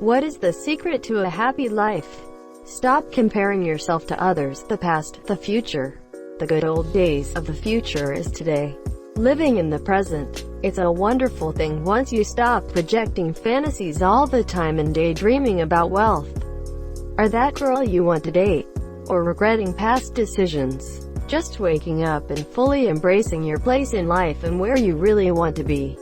What is the secret to a happy life? Stop comparing yourself to others. The past, the future. The good old days of the future is today. Living in the present. It's a wonderful thing once you stop projecting fantasies all the time and daydreaming about wealth, or that girl you want to date, or regretting past decisions. Just waking up and fully embracing your place in life and where you really want to be.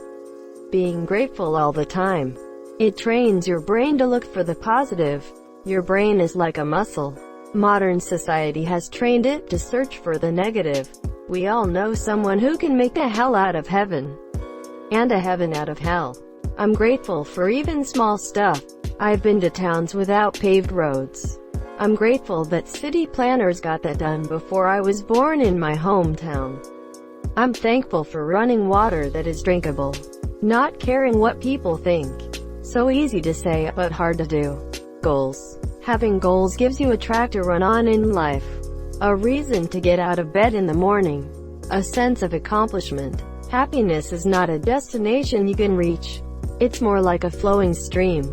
Being grateful all the time. It trains your brain to look for the positive. Your brain is like a muscle. Modern society has trained it to search for the negative. We all know someone who can make a hell out of heaven, and a heaven out of hell. I'm grateful for even small stuff. I've been to towns without paved roads. I'm grateful that city planners got that done before I was born in my hometown. I'm thankful for running water that is drinkable. Not caring what people think. So easy to say, but hard to do. Goals. Having goals gives you a track to run on in life. A reason to get out of bed in the morning. A sense of accomplishment. Happiness is not a destination you can reach. It's more like a flowing stream,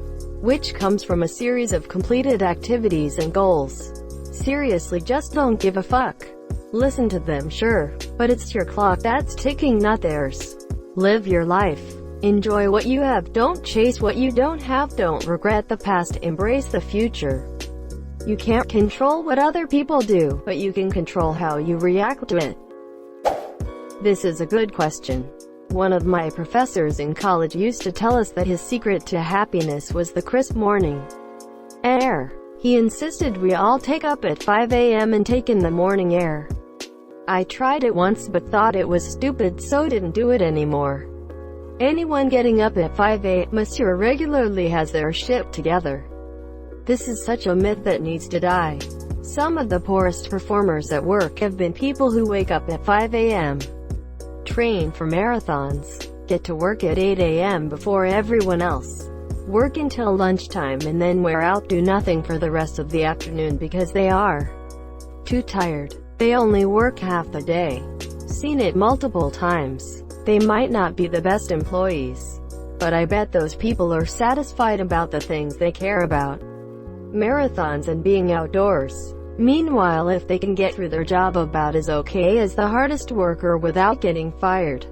which comes from a series of completed activities and goals. Seriously, just don't give a fuck. Listen to them, sure, but it's your clock that's ticking, not theirs. Live your life. Enjoy what you have. Don't chase what you don't have. Don't regret the past. Embrace the future. You can't control what other people do, but you can control how you react to it. This is a good question. One of my professors in college used to tell us that his secret to happiness was the crisp morning air. He insisted we all take up at 5 a.m. and take in the morning air. I tried it once but thought it was stupid, so didn't do it anymore. Anyone getting up at 5 a.m. regularly has their shit together. This is such a myth that needs to die. Some of the poorest performers at work have been people who wake up at 5 a.m., train for marathons, get to work at 8 a.m. before everyone else, work until lunchtime and then wear out, do nothing for the rest of the afternoon because they are too tired. They only work half the day. Seen it multiple times. They might not be the best employees, but I bet those people are satisfied about the things they care about. Marathons and being outdoors. Meanwhile, if they can get through their job about as okay as the hardest worker without getting fired,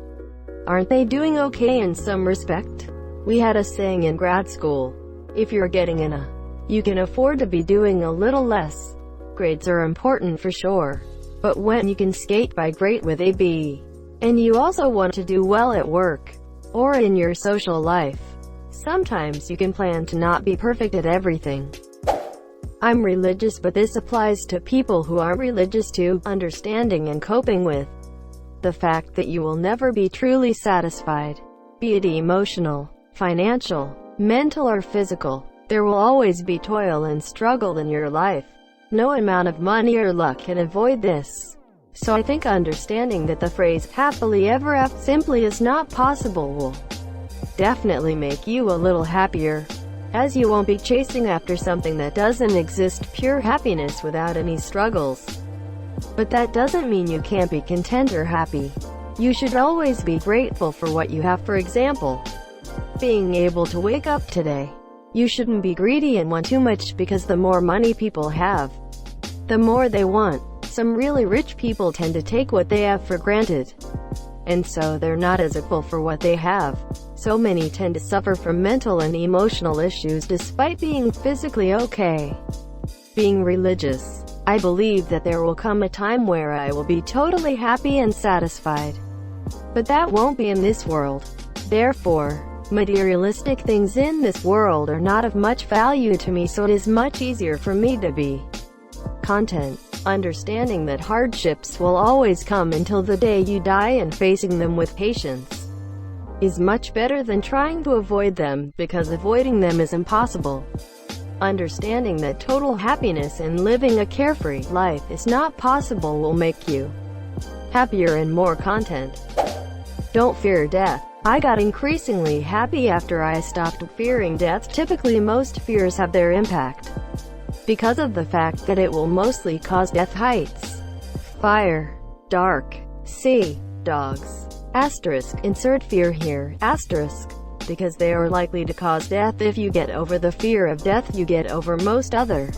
aren't they doing okay in some respect? We had a saying in grad school: if you're getting an A, you can afford to be doing a little less. Grades are important for sure, but when you can skate by great with a B, and you also want to do well at work, or in your social life, sometimes you can plan to not be perfect at everything. I'm religious, but this applies to people who aren't religious too. Understanding and coping with the fact that you will never be truly satisfied, be it emotional, financial, mental or physical. There will always be toil and struggle in your life. No amount of money or luck can avoid this. So I think understanding that the phrase happily ever after simply is not possible will definitely make you a little happier, as you won't be chasing after something that doesn't exist. Pure happiness without any struggles. But that doesn't mean you can't be content or happy. You should always be grateful for what you have. For example, being able to wake up today. You shouldn't be greedy and want too much, because the more money people have, the more they want. Some really rich people tend to take what they have for granted, and so they're not as grateful for what they have. So many tend to suffer from mental and emotional issues despite being physically okay. Being religious. I believe that there will come a time where I will be totally happy and satisfied. But that won't be in this world. Therefore, materialistic things in this world are not of much value to me, so it is much easier for me to be content. Understanding that hardships will always come until the day you die, and facing them with patience is much better than trying to avoid them, because avoiding them is impossible. Understanding that total happiness and living a carefree life is not possible will make you happier and more content. Don't fear death. I got increasingly happy after I stopped fearing death. Typically, most fears have their impact because of the fact that it will mostly cause death. Heights, fire, dark, sea, dogs. Asterisk, insert fear here. Asterisk. because they are likely to cause death. If you get over the fear of death, you get over most other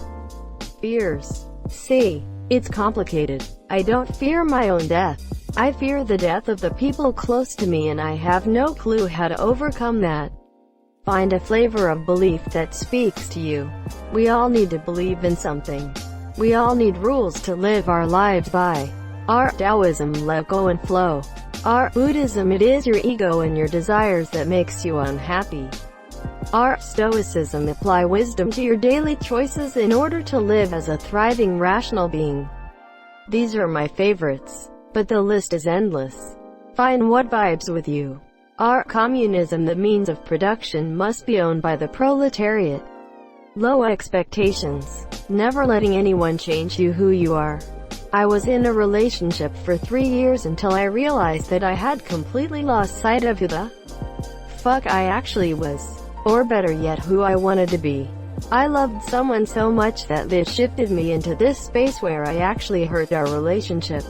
fears. See, it's complicated. I don't fear my own death. I fear the death of the people close to me, and I have no clue how to overcome that. Find a flavor of belief that speaks to you. We all need to believe in something. We all need rules to live our lives by. Our Taoism, let go and flow. Our Buddhism, it is your ego and your desires that makes you unhappy. Our Stoicism, apply wisdom to your daily choices in order to live as a thriving, rational being. These are my favorites, but the list is endless. Find what vibes with you. Our Communism, the means of production must be owned by the proletariat. Low expectations. Never letting anyone change you who you are. I was in a relationship for 3 years until I realized that I had completely lost sight of who the fuck I actually was. Or better yet, who I wanted to be. I loved someone so much that this shifted me into this space where I actually hurt our relationship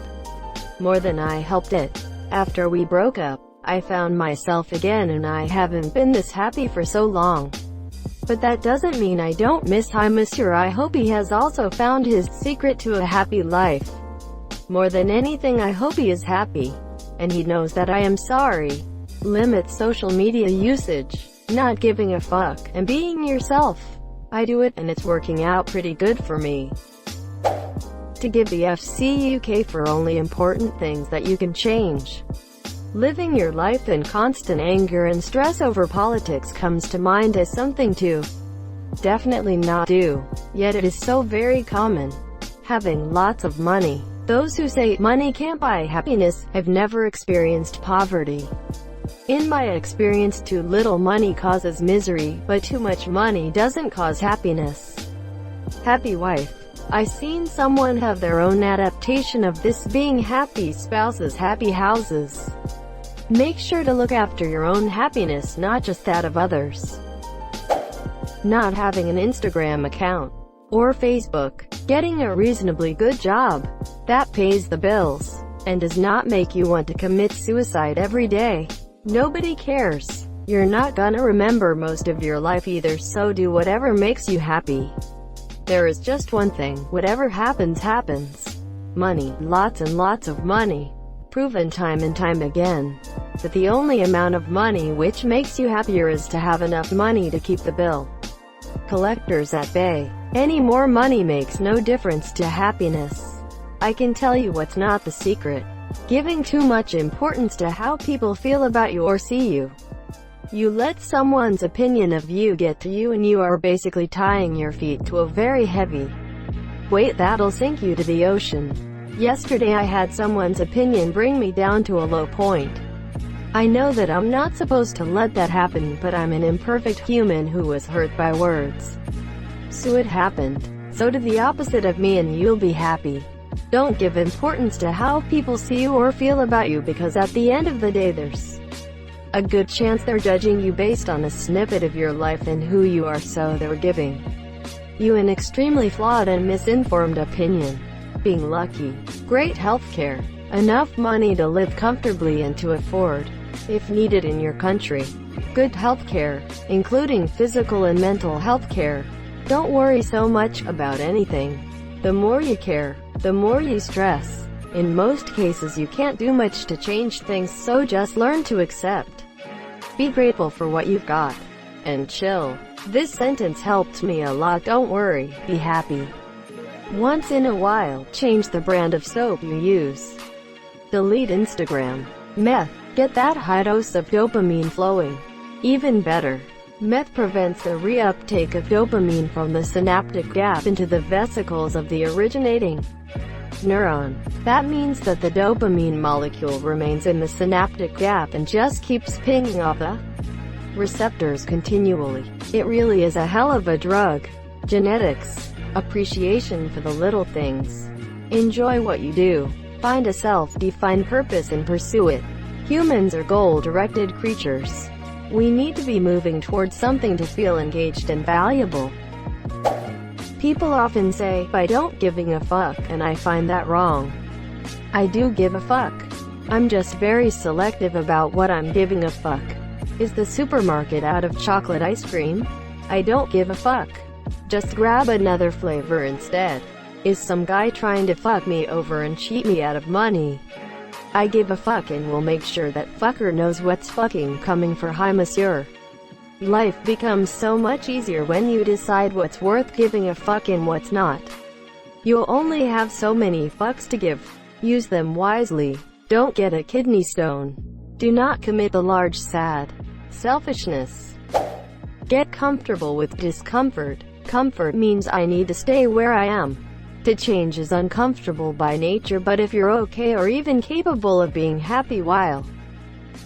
more than I helped it. After we broke up, I found myself again, and I haven't been this happy for so long. But that doesn't mean I don't miss him. I hope he has also found his secret to a happy life. More than anything, I hope he is happy. And he knows that I am sorry. Limit social media usage. Not giving a fuck, and being yourself. I do it, and it's working out pretty good for me. To give the FCUK for only important things that you can change. Living your life in constant anger and stress over politics comes to mind as something to definitely not do. Yet it is so very common. Having lots of money. Those who say money can't buy happiness have never experienced poverty. In my experience, too little money causes misery, but too much money doesn't cause happiness. Happy wife. I seen someone have their own adaptation of this being happy spouses, happy houses. Make sure to look after your own happiness, not just that of others. Not having an Instagram account or Facebook, getting a reasonably good job that pays the bills and does not make you want to commit suicide every day. Nobody cares. You're not gonna remember most of your life either, so do whatever makes you happy. There is just one thing, whatever happens, happens. Money, lots and lots of money. Proven time and time again. But the only amount of money which makes you happier is to have enough money to keep the bill collectors at bay. Any more money makes no difference to happiness. I can tell you what's not the secret. Giving too much importance to how people feel about you or see you. You let someone's opinion of you get to you, and you are basically tying your feet to a very heavy weight that'll sink you to the ocean. Yesterday I had someone's opinion bring me down to a low point. I know that I'm not supposed to let that happen, but I'm an imperfect human who was hurt by words. So it happened. So do the opposite of me and you'll be happy. Don't give importance to how people see you or feel about you, because at the end of the day there's a good chance they're judging you based on a snippet of your life and who you are, so they're giving you an extremely flawed and misinformed opinion. Being lucky, great healthcare, enough money to live comfortably and to afford, if needed in your country, good healthcare, including physical and mental healthcare. Don't worry so much about anything. The more you care, the more you stress. In most cases you can't do much to change things, so just learn to accept. Be grateful for what you've got. And chill. This sentence helped me a lot. Don't worry, be happy. Once in a while, change the brand of soap you use. Delete Instagram. Meth. Get that high dose of dopamine flowing. Even better. Meth prevents the reuptake of dopamine from the synaptic gap into the vesicles of the originating neuron. That means that the dopamine molecule remains in the synaptic gap and just keeps pinging off the receptors continually. It really is a hell of a drug. Genetics. Appreciation for the little things. Enjoy what you do. Find a self-defined purpose and pursue it. Humans are goal-directed creatures. We need to be moving towards something to feel engaged and valuable. People often say, "I don't giving a fuck," and I find that wrong. I do give a fuck. I'm just very selective about what I'm giving a fuck. Is the supermarket out of chocolate ice cream? I don't give a fuck. Just grab another flavor instead. Is some guy trying to fuck me over and cheat me out of money? I give a fuck and will make sure that fucker knows what's fucking coming for hi monsieur. Life becomes so much easier when you decide what's worth giving a fuck and what's not. You'll only have so many fucks to give. Use them wisely. Don't get a kidney stone. Do not commit the large sad selfishness. Get comfortable with discomfort. Comfort means I need to stay where I am. To change is uncomfortable by nature, but if you're okay or even capable of being happy while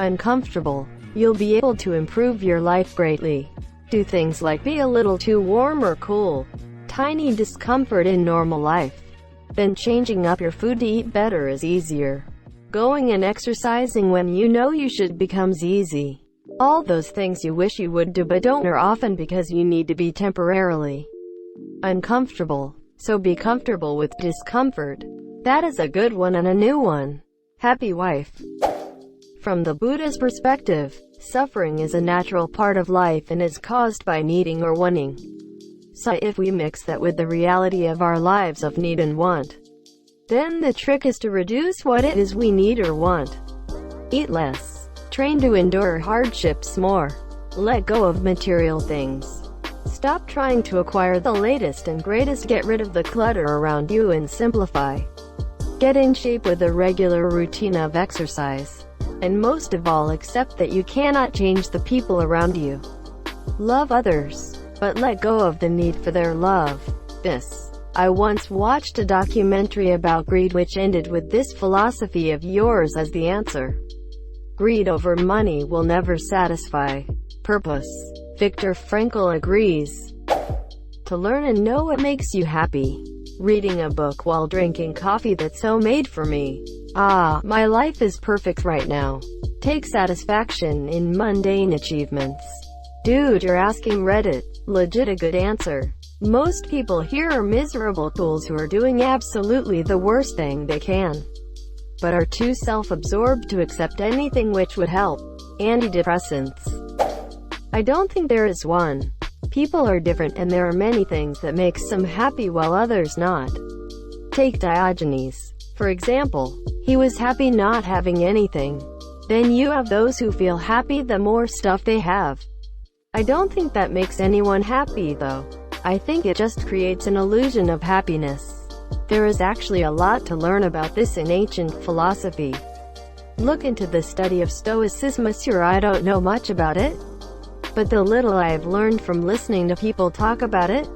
uncomfortable, you'll be able to improve your life greatly. Do things like be a little too warm or cool. Tiny discomfort in normal life. Then changing up your food to eat better is easier. Going and exercising when you know you should becomes easy. All those things you wish you would do but don't are often because you need to be temporarily uncomfortable. So be comfortable with discomfort. That is a good one and a new one. Happy wife. From the Buddha's perspective, suffering is a natural part of life and is caused by needing or wanting. So if we mix that with the reality of our lives of need and want, then the trick is to reduce what it is we need or want. Eat less. Train to endure hardships more. Let go of material things. Stop trying to acquire the latest and greatest. Get rid of the clutter around you and simplify. Get in shape with a regular routine of exercise. And most of all, accept that you cannot change the people around you. Love others, but let go of the need for their love. I once watched a documentary about greed which ended with this philosophy of yours as the answer. Greed over money will never satisfy. Purpose. Viktor Frankl agrees. To learn and know what makes you happy. Reading a book while drinking coffee that's so made for me. Ah, my life is perfect right now. Take satisfaction in mundane achievements. Dude, you're asking Reddit. Legit a good answer. Most people here are miserable tools who are doing absolutely the worst thing they can, but are too self-absorbed to accept anything which would help. Antidepressants. I don't think there is one. People are different and there are many things that make some happy while others not. Take Diogenes, for example. He was happy not having anything. Then you have those who feel happy the more stuff they have. I don't think that makes anyone happy though. I think it just creates an illusion of happiness. There is actually a lot to learn about this in ancient philosophy. Look into the study of Stoicism. Sure, I don't know much about it, but the little I have learned from listening to people talk about it,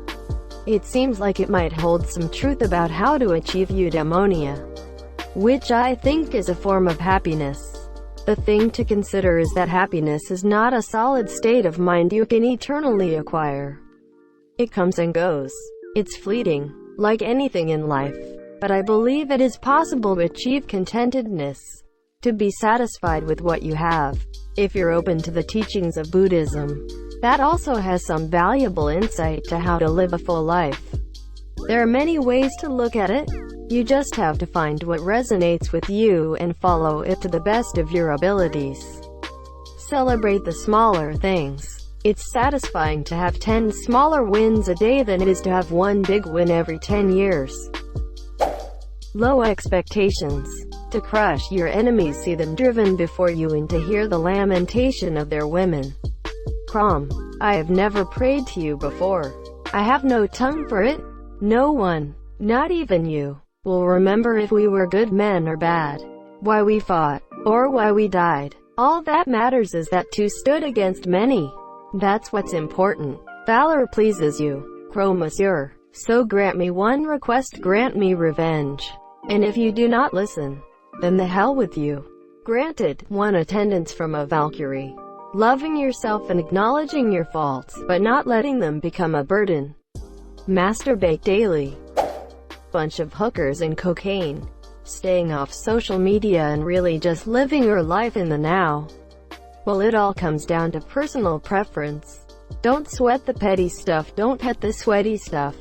it seems like it might hold some truth about how to achieve eudaimonia, which I think is a form of happiness. The thing to consider is that happiness is not a solid state of mind you can eternally acquire. It comes and goes. It's fleeting, like anything in life. But I believe it is possible to achieve contentedness, to be satisfied with what you have, if you're open to the teachings of Buddhism. That also has some valuable insight to how to live a full life. There are many ways to look at it. You just have to find what resonates with you and follow it to the best of your abilities. Celebrate the smaller things. It's satisfying to have 10 smaller wins a day than it is to have one big win every 10 years. Low expectations. To crush your enemies, see them driven before you and to hear the lamentation of their women. Crom. I have never prayed to you before. I have no tongue for it. No one, not even you, will remember if we were good men or bad, why we fought, or why we died. All that matters is that two stood against many. That's what's important. Valor pleases you, Crow Monsieur. So grant me one request, grant me revenge. And if you do not listen, then the hell with you. Granted, one attendance from a Valkyrie. Loving yourself and acknowledging your faults, but not letting them become a burden. Masturbate daily. Bunch of hookers and cocaine. Staying off social media and really just living your life in the now. Well, it all comes down to personal preference. Don't sweat the petty stuff, don't pet the sweaty stuff.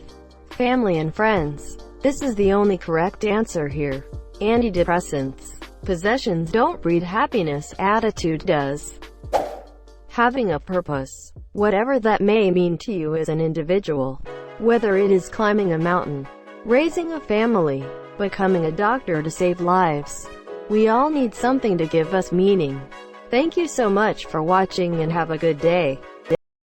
Family and friends. This is the only correct answer here. Antidepressants. Possessions don't breed happiness, attitude does. having a purpose, whatever that may mean to you as an individual. Whether it is climbing a mountain, raising a family, becoming a doctor to save lives, we all need something to give us meaning. Thank you so much for watching and have a good day.